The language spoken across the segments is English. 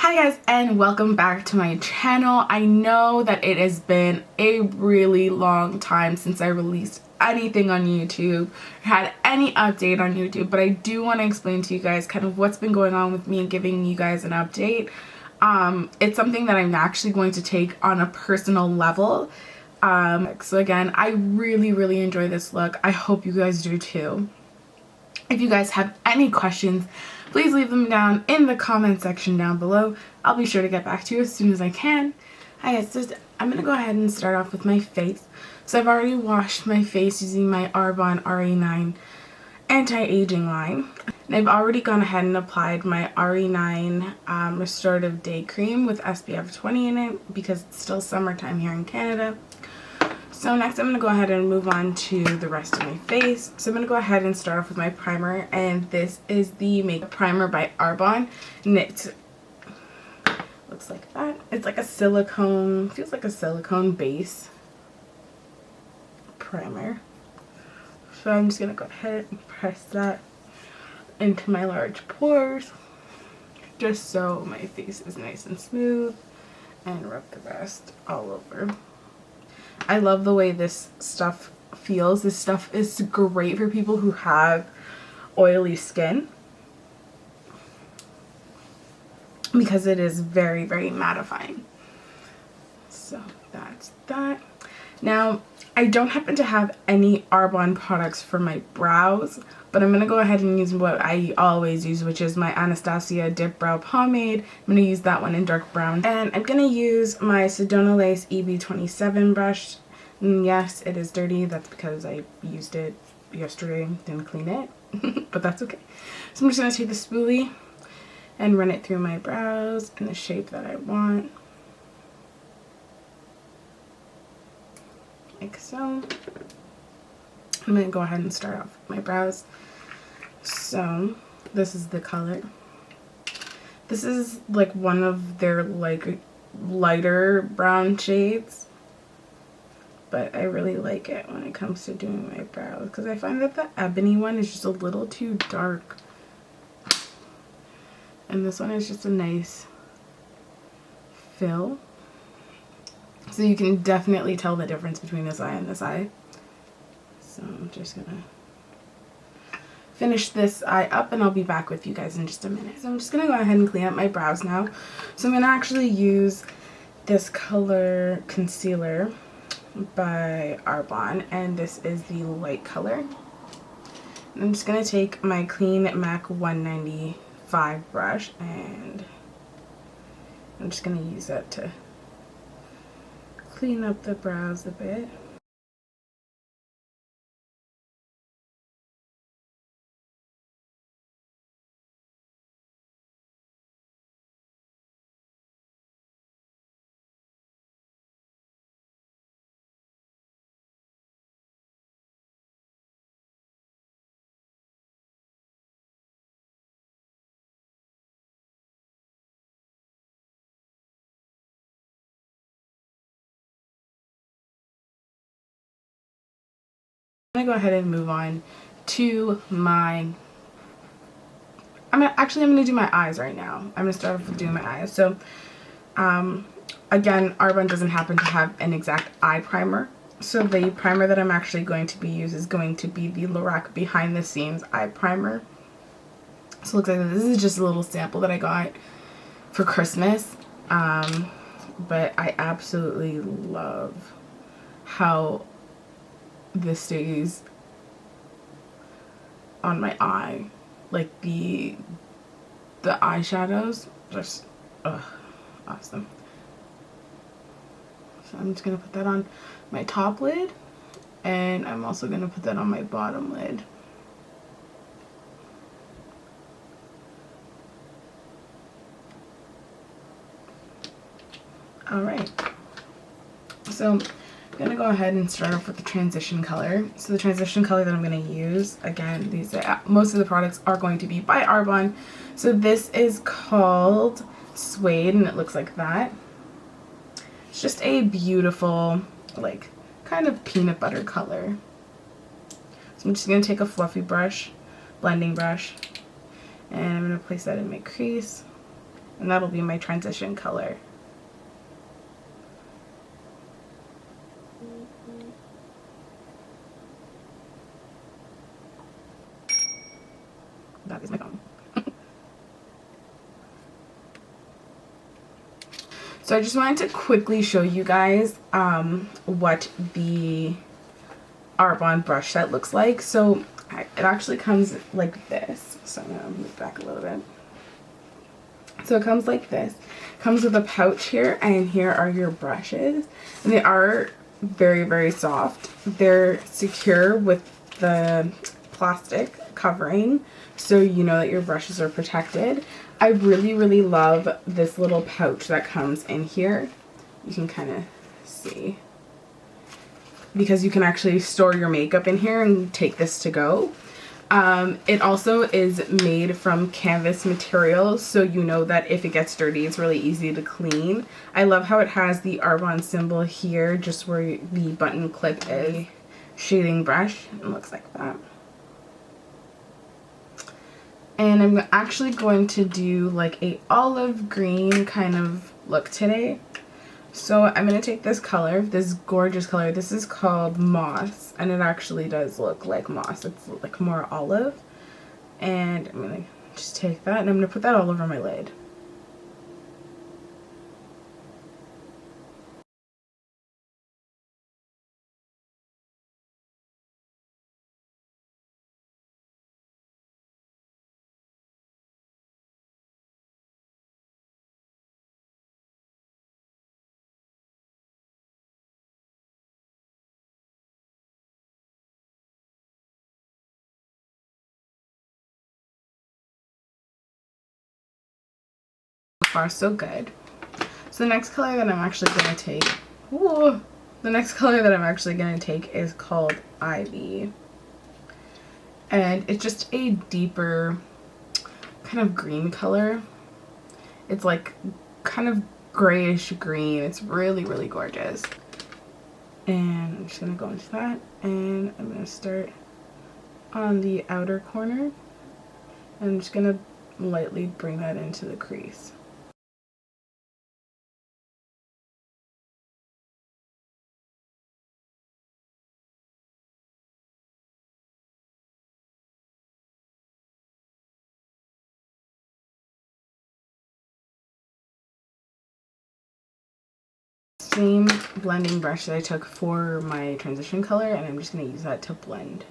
Hi guys, and welcome back to my channel. I know that it has been a really long time since I released anything on YouTube, had any update on YouTube, but I do want to explain to you guys kind of what's been going on with me and giving you guys an update. It's something that I'm actually going to take on a personal level. So again, I really enjoy this look. I hope you guys do too. If you guys have any questions, please leave them down in the comment section down below. I'll be sure to get back to you as soon as I can. Hi guys, so I'm going to go ahead and start off with my face. So I've already washed my face using my Arbonne RE9 anti-aging line. And I've already gone ahead and applied my RE9 Restorative Day Cream with SPF 20 in it because it's still summertime here in Canada. So next I'm going to go ahead and move on to the rest of my face. So I'm going to go ahead and start off with my primer, and this is the Makeup Primer by Arbonne, and it looks like that. It's like a silicone, feels like a silicone base primer. So I'm just going to go ahead and press that into my large pores just so my face is nice and smooth, and rub the rest all over. I love the way this stuff feels. This stuff is great for people who have oily skin because it is very mattifying. So that's that. Now, I don't happen to have any Arbonne products for my brows, but I'm going to go ahead and use what I always use, which is my Anastasia Dip Brow Pomade. I'm going to use that one in dark brown. And I'm going to use my Sedona Lace EB27 brush. And yes, it is dirty. That's because I used it yesterday, didn't clean it, but that's okay. So I'm just going to take the spoolie and run it through my brows in the shape that I want. Like so. I'm going to go ahead and start off with my brows. So this is the color. This is like one of their like lighter brown shades, but I really like it when it comes to doing my brows because I find that the ebony one is just a little too dark, and this one is just a nice fill. So you can definitely tell the difference between this eye and this eye. So I'm just gonna finish this eye up and I'll be back with you guys in just a minute. So I'm just gonna go ahead and clean up my brows now. So I'm gonna actually use this color concealer by Arbonne, and this is the light color. And I'm just gonna take my clean MAC 195 brush, and I'm just gonna use that to clean up the brows a bit. I'm gonna go ahead and move on to my, I'm gonna do my eyes right now. I'm gonna start off with doing my eyes. So again, Arbonne doesn't happen to have an exact eye primer, so the primer that I'm actually going to be using is going to be the Lorac Behind the Scenes eye primer. So it looks like this is just a little sample that I got for Christmas, but I absolutely love how this stays on my eye. Like the eyeshadows, just awesome. So I'm just gonna put that on my top lid, and I'm also gonna put that on my bottom lid. Alright, so I'm gonna go ahead and start off with the transition color. So the transition color that I'm gonna use, again, these are, most of the products are going to be by Arbonne. So this is called Suede, and it looks like that. It's just a beautiful, like, kind of peanut butter color. So I'm just gonna take a fluffy brush, blending brush, and I'm gonna place that in my crease. and that'll be my transition color. That is my phone. So I just wanted to quickly show you guys what the Arbonne brush set looks like. So it actually comes like this. So I'm gonna move back a little bit. So it comes like this. It comes with a pouch here, and here are your brushes. And they are very, very soft. They're secure with the plastic covering, so you know that your brushes are protected. I really, really love this little pouch that comes in here. You can kind of see, because you can actually store your makeup in here and take this to go. It also is made from canvas materials, so you know that if it gets dirty, it's really easy to clean. I love how it has the Arbonne symbol here, just where the button clip is. Shading brush, it looks like that. And I'm actually going to do like a olive green kind of look today. So I'm going to take this color, this gorgeous color. This is called Moss, and it actually does look like moss. It's like more olive. And I'm going to just take that, and I'm going to put that all over my lid. So far, so good. So the next color that I'm actually going to take, is called Ivy. And it's just a deeper kind of green color. It's like kind of grayish green. It's really, really gorgeous. And I'm just going to go into that, and I'm going to start on the outer corner. And I'm just going to lightly bring that into the crease. Same blending brush that I took for my transition color, and I'm just going to use that to blend.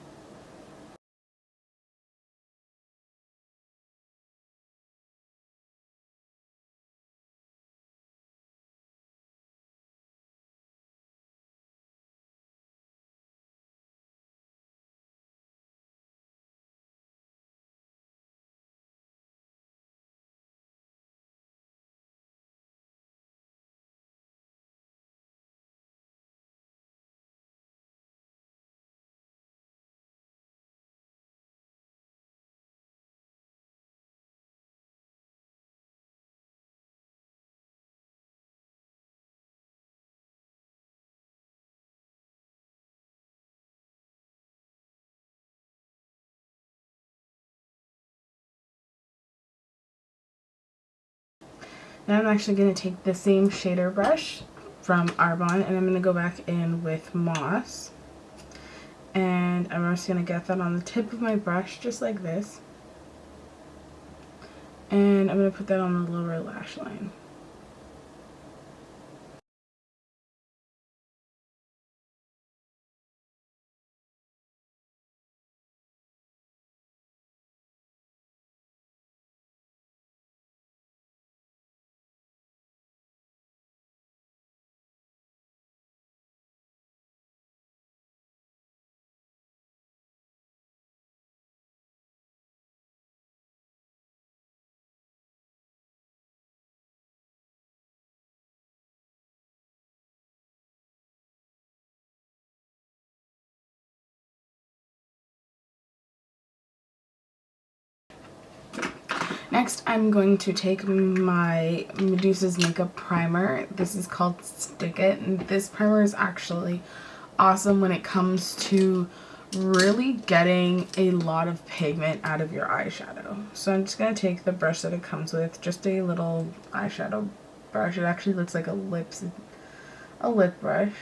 Now I'm actually going to take the same shader brush from Arbonne, and I'm going to go back in with Moss. And I'm just going to get that on the tip of my brush, just like this. And I'm going to put that on the lower lash line. Next, I'm going to take my Medusa's Makeup Primer. This is called Stick It, and this primer is actually awesome when it comes to really getting a lot of pigment out of your eyeshadow. So I'm just going to take the brush that it comes with, just a little eyeshadow brush. It actually looks like a lip brush.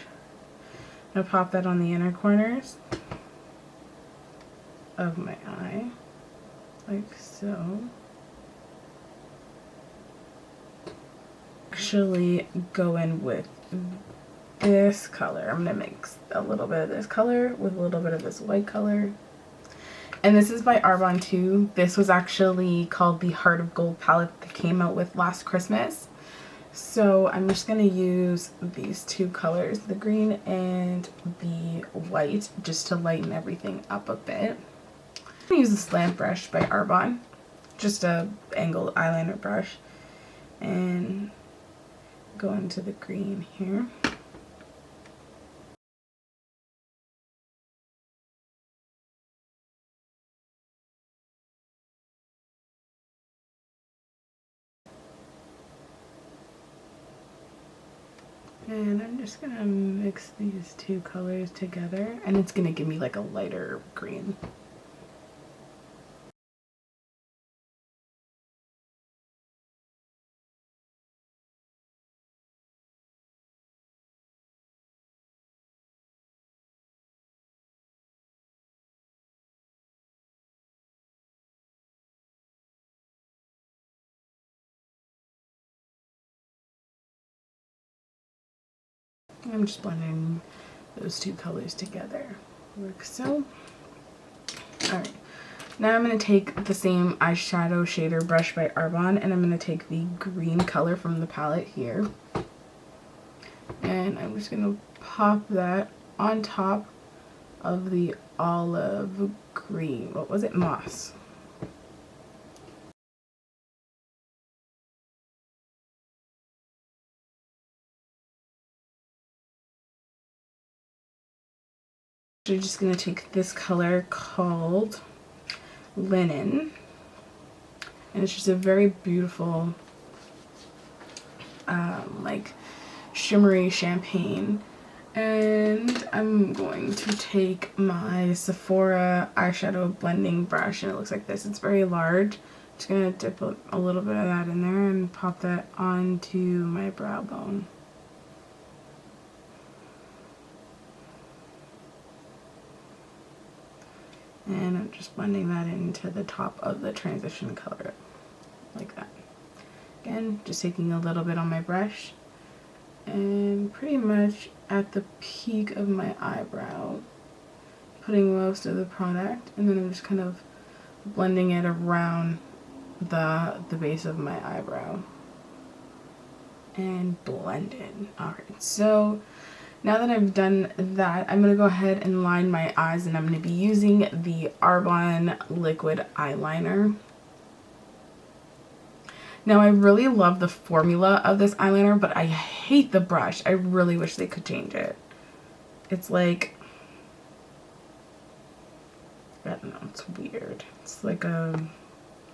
I'm going to pop that on the inner corners of my eye, like so. Actually go in with this color. I'm gonna mix a little bit of this color with a little bit of this white color. And this is by Arbonne too. This was actually called the Heart of Gold palette that came out with last Christmas. So I'm just gonna use these two colors, the green and the white, just to lighten everything up a bit. I'm gonna use the Slant brush by Arbonne, just a angled eyeliner brush, and go into the green here. And I'm just gonna mix these two colors together, and it's gonna give me like a lighter green. I'm just blending those two colors together, like so. Alright, now I'm going to take the same eyeshadow shader brush by Arbonne, and I'm going to take the green color from the palette here, and I'm just going to pop that on top of the olive green. What was it? Moss. So I'm just going to take this color called Linen, and it's just a very beautiful like shimmery champagne, and I'm going to take my Sephora eyeshadow blending brush, and it looks like this. It's very large. Just gonna dip a little bit of that in there and pop that onto my brow bone. And I'm just blending that into the top of the transition color, like that. Again, just taking a little bit on my brush and pretty much at the peak of my eyebrow, putting most of the product, and then I'm just kind of blending it around the base of my eyebrow and blend it. Alright, so now that I've done that, I'm going to go ahead and line my eyes, and I'm going to be using the Arbonne liquid eyeliner. Now I really love the formula of this eyeliner, but I hate the brush. I really wish they could change it. It's like, I don't know, it's weird. It's like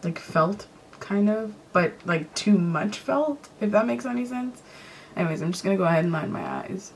like felt kind of, but like too much felt, if that makes any sense. Anyways, I'm just gonna go ahead and line my eyes.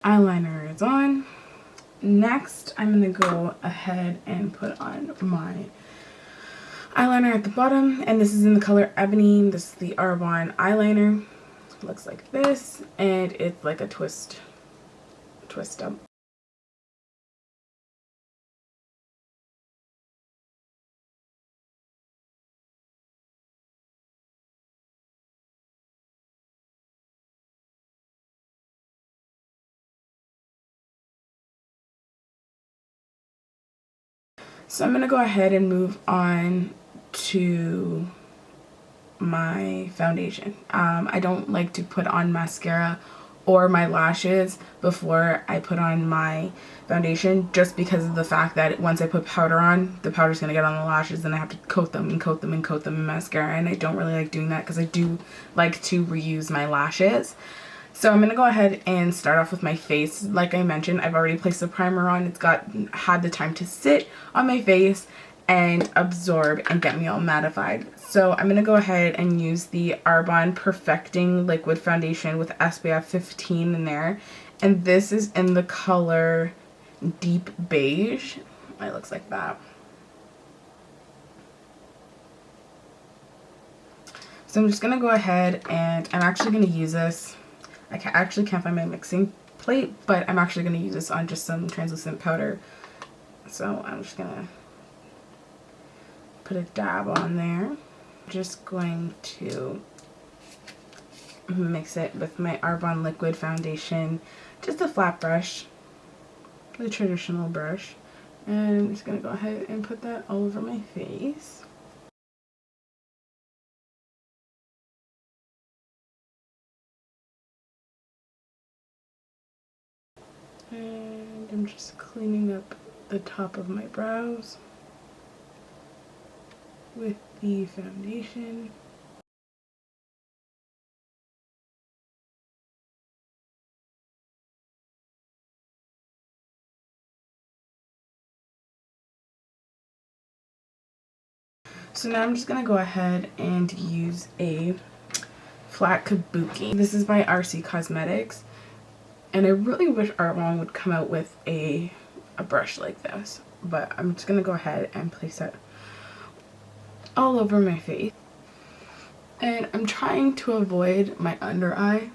Eyeliner is on. Next, I'm gonna go ahead and put on my eyeliner at the bottom, and this is in the color Ebony. This is the Arbonne eyeliner. It looks like this, and it's like a twist up. So I'm going to go ahead and move on to my foundation. I don't like to put on mascara or my lashes before I put on my foundation, just because of the fact that once I put powder on, the powder's going to get on the lashes and I have to coat them and coat them and coat them in mascara, and I don't really like doing that because I do like to reuse my lashes. So I'm going to go ahead and start off with my face. Like I mentioned, I've already placed the primer on. It's had the time to sit on my face and absorb and get me all mattified. So I'm going to go ahead and use the Arbonne Perfecting Liquid Foundation with SPF 15 in there. And this is in the color Deep Beige. It looks like that. So I'm just going to go ahead and I'm actually going to use this. I actually can't find my mixing plate, but I'm actually going to use this on just some translucent powder. So I'm just going to put a dab on there. Just going to mix it with my Arbonne Liquid Foundation, just a flat brush, the traditional brush, and I'm just going to go ahead and put that all over my face. And I'm just cleaning up the top of my brows with the foundation. So now I'm just going to go ahead and use a flat kabuki. This is by RC Cosmetics. And I really wish Arbonne would come out with a brush like this. But I'm just going to go ahead and place it all over my face. And I'm trying to avoid my under eye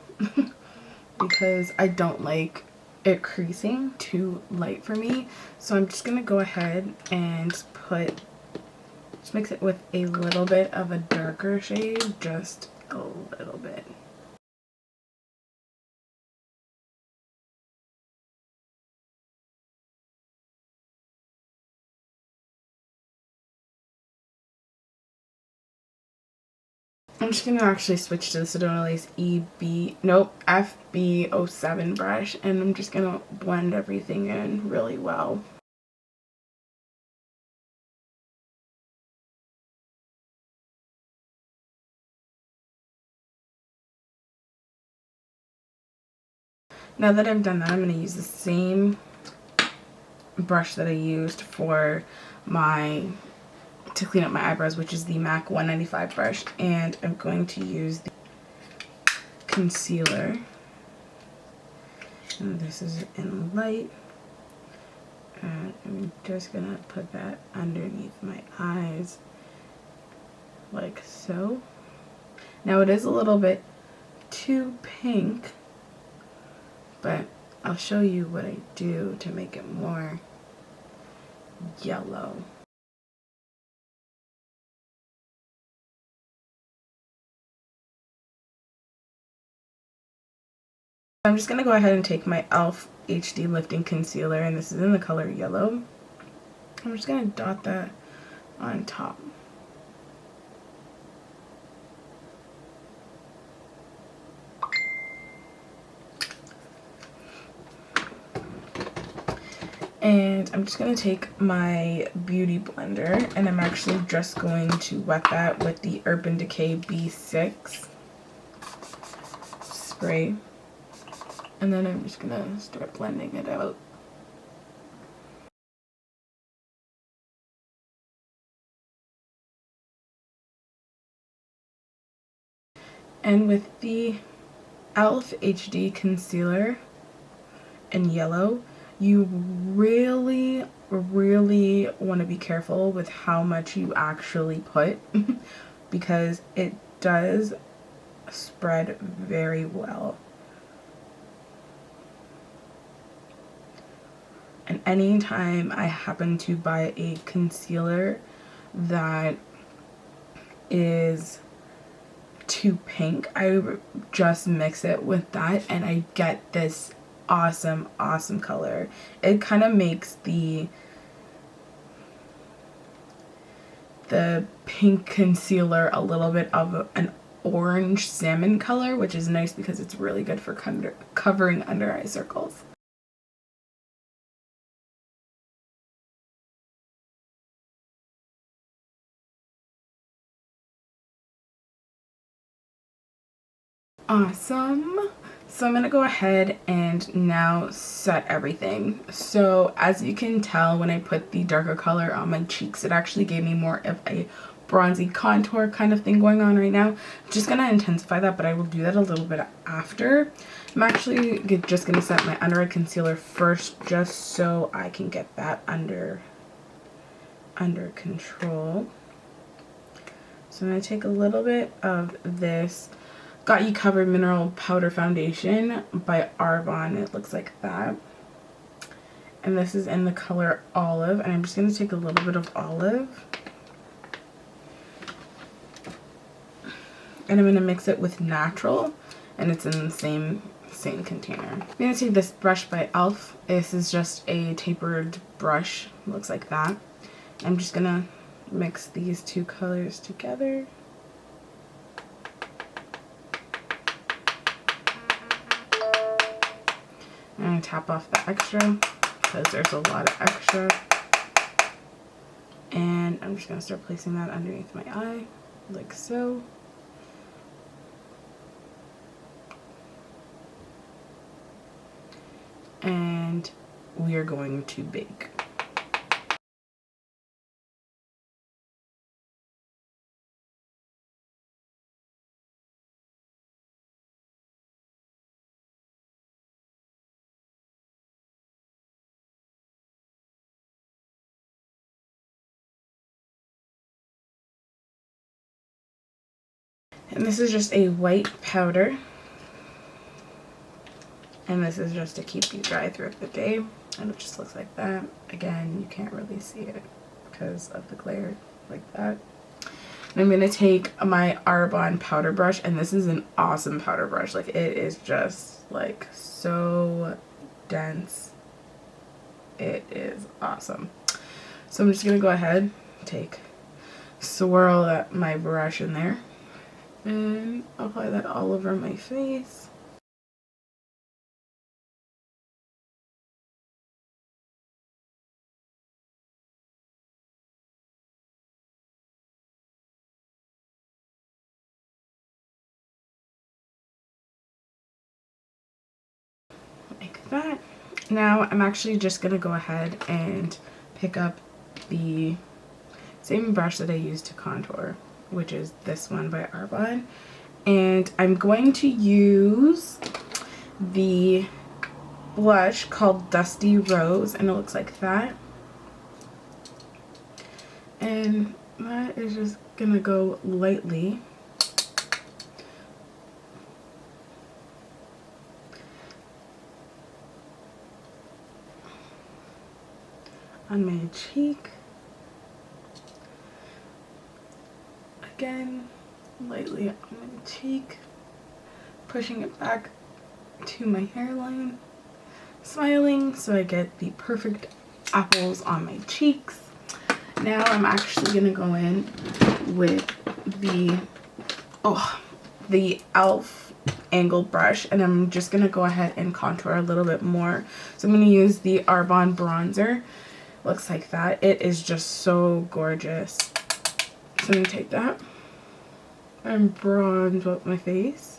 because I don't like it creasing too light for me. So I'm just going to go ahead and just mix it with a little bit of a darker shade, just a little bit. I'm just going to actually switch to the Sedona Lace FB07 brush, and I'm just going to blend everything in really well. Now that I've done that, I'm going to use the same brush that I used for to clean up my eyebrows, which is the MAC 195 brush, and I'm going to use the concealer, and this is in light, and I'm just gonna put that underneath my eyes like so. Now it is a little bit too pink, but I'll show you what I do to make it more yellow. I'm just going to go ahead and take my e.l.f. HD Lifting Concealer, and this is in the color yellow. I'm just going to dot that on top. And I'm just going to take my Beauty Blender, and I'm actually just going to wet that with the Urban Decay B6 spray. And then I'm just going to start blending it out. And with the e.l.f. HD Concealer in yellow, you really want to be careful with how much you actually put because it does spread very well. And anytime I happen to buy a concealer that is too pink, I just mix it with that and I get this awesome color. It kind of makes the the pink concealer a little bit of an orange salmon color, which is nice because it's really good for covering under eye circles. Awesome. So I'm going to go ahead and now set everything. So as you can tell, when I put the darker color on my cheeks, it actually gave me more of a bronzy contour kind of thing going on right now. I'm just going to intensify that, but I will do that a little bit after. I'm actually just going to set my under eye concealer first, just so I can get that under control. So I'm going to take a little bit of this Got You Covered Mineral Powder Foundation by Arbonne. It looks like that. And this is in the color Olive. And I'm just going to take a little bit of Olive. And I'm going to mix it with Natural. And it's in the same container. I'm going to take this brush by e.l.f. This is just a tapered brush. It looks like that. I'm just going to mix these two colors together. And tap off the extra because there's a lot of extra. And I'm just going to start placing that underneath my eye, like so. And we are going to bake. And this is just a white powder. And this is just to keep you dry throughout the day. And it just looks like that. Again, you can't really see it because of the glare, like that. And I'm going to take my Arbonne powder brush. And this is an awesome powder brush. Like, it is just, like, so dense. It is awesome. So I'm just going to go ahead, swirl my brush in there. And apply that all over my face. Like that. Now I'm actually just going to go ahead and pick up the same brush that I used to contour, which is this one by Arbonne. And I'm going to use the blush called Dusty Rose, and it looks like that. And that is just gonna go lightly on my cheek. Again, lightly on my cheek, pushing it back to my hairline, smiling so I get the perfect apples on my cheeks. Now I'm actually gonna go in with the e.l.f. angled brush, and I'm just gonna go ahead and contour a little bit more. So I'm gonna use the Arbonne bronzer. Looks like that. It is just so gorgeous. So I'm gonna take that and bronze up my face.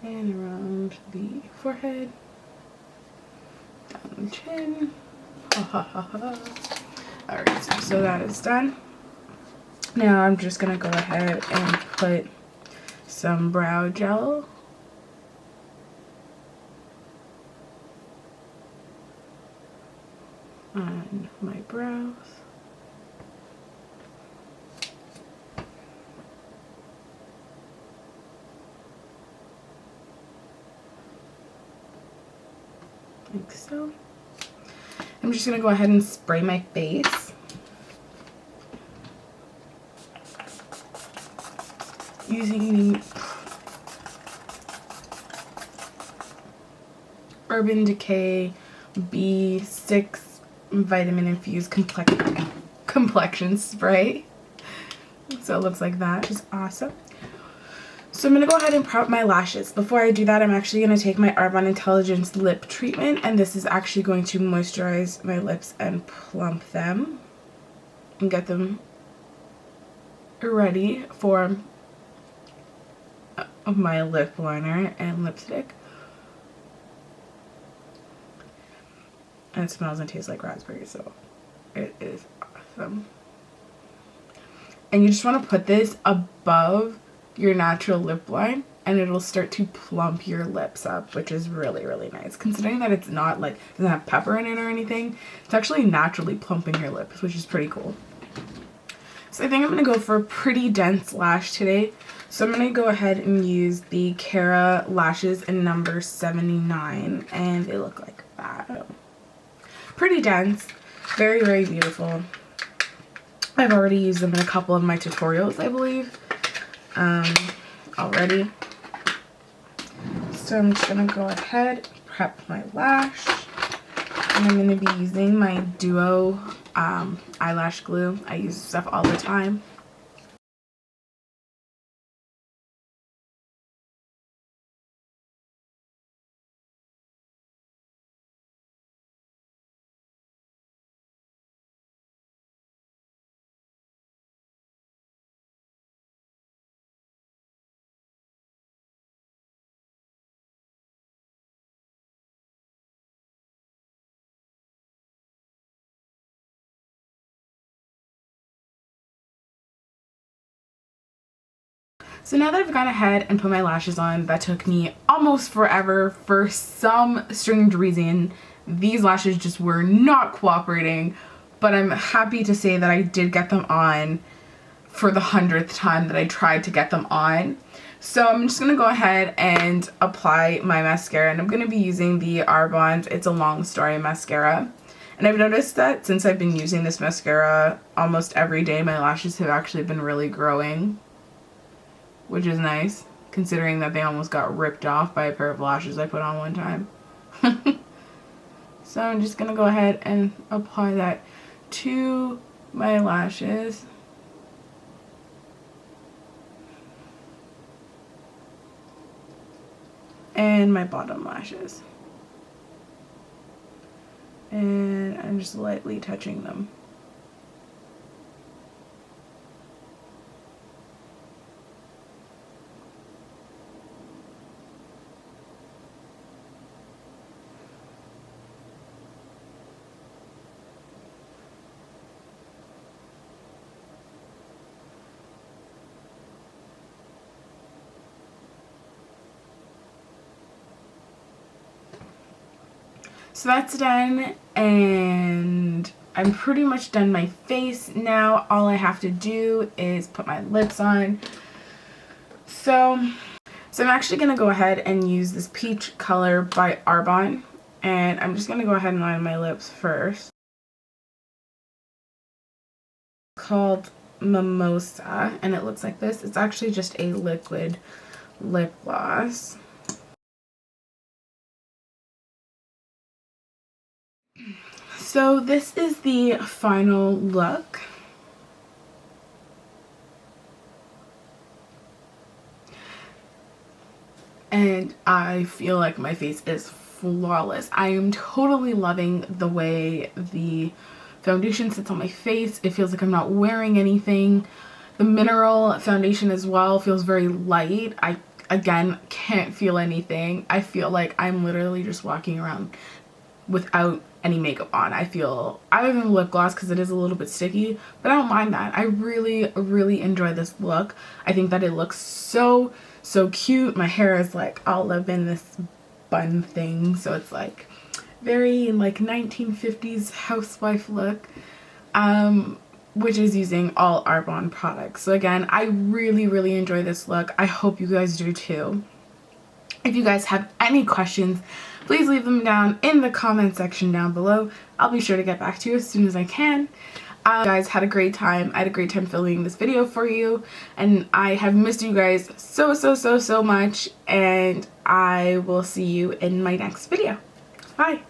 And around the forehead, down the chin. Ha ha ha ha. Alright, so that is done. Now I'm just gonna go ahead and put some brow gel on my brows. Like so. I'm just gonna go ahead and spray my face. using the Urban Decay B6 Vitamin Infused Complexion Spray. So it looks like that, which is awesome. So I'm going to go ahead and prep my lashes. Before I do that, I'm actually going to take my Arbonne Intelligence Lip Treatment, and this is actually going to moisturize my lips and plump them and get them ready for my lip liner and lipstick. And it smells and tastes like raspberry, so it is awesome. And you just want to put this above your natural lip line, and it'll start to plump your lips up, which is really, really nice. Considering that it's not like, doesn't have pepper in it or anything, it's actually naturally plumping your lips, which is pretty cool. So I think I'm going to go for a pretty dense lash today. So I'm going to go ahead and use the Kara lashes in number 79, and they look like that. Pretty dense, very, very beautiful. I've already used them in a couple of my tutorials, I believe, already. So I'm just going to go ahead, prep my lash, and I'm going to be using my Duo eyelash glue. I use this stuff all the time. So now that I've gone ahead and put my lashes on, that took me almost forever. For some strange reason, these lashes just were not cooperating, but I'm happy to say that I did get them on for the 100th time that I tried to get them on. So I'm just going to go ahead and apply my mascara, and I'm going to be using the Arbonne It's a Long Story mascara. And I've noticed that since I've been using this mascara almost every day, my lashes have actually been really growing, which is nice, considering that they almost got ripped off by a pair of lashes I put on one time. So I'm just going to go ahead and apply that to my lashes. And my bottom lashes. And I'm just lightly touching them. So that's done, and I'm pretty much done my face now. All I have to do is put my lips on. So I'm actually going to go ahead and use this peach color by Arbonne, and I'm just going to go ahead and line my lips first. It's called Mimosa, and it looks like this. It's actually just a liquid lip gloss. So this is the final look. And I feel like my face is flawless. I am totally loving the way the foundation sits on my face. It feels like I'm not wearing anything. The mineral foundation as well feels very light. I, again, can't feel anything. I feel like I'm literally just walking around without any makeup on. I have a lip gloss because it is a little bit sticky, but I don't mind that. I really, really enjoy this look. I think that it looks so cute. My hair is like all up in this bun thing, so it's like very like 1950s housewife look, which is using all Arbonne products. So again, I really, really enjoy this look. I hope you guys do too. If you guys have any questions, please leave them down in the comment section down below. I'll be sure to get back to you as soon as I can. You guys had a great time. I had a great time filming this video for you, and I have missed you guys so much, and I will see you in my next video. Bye.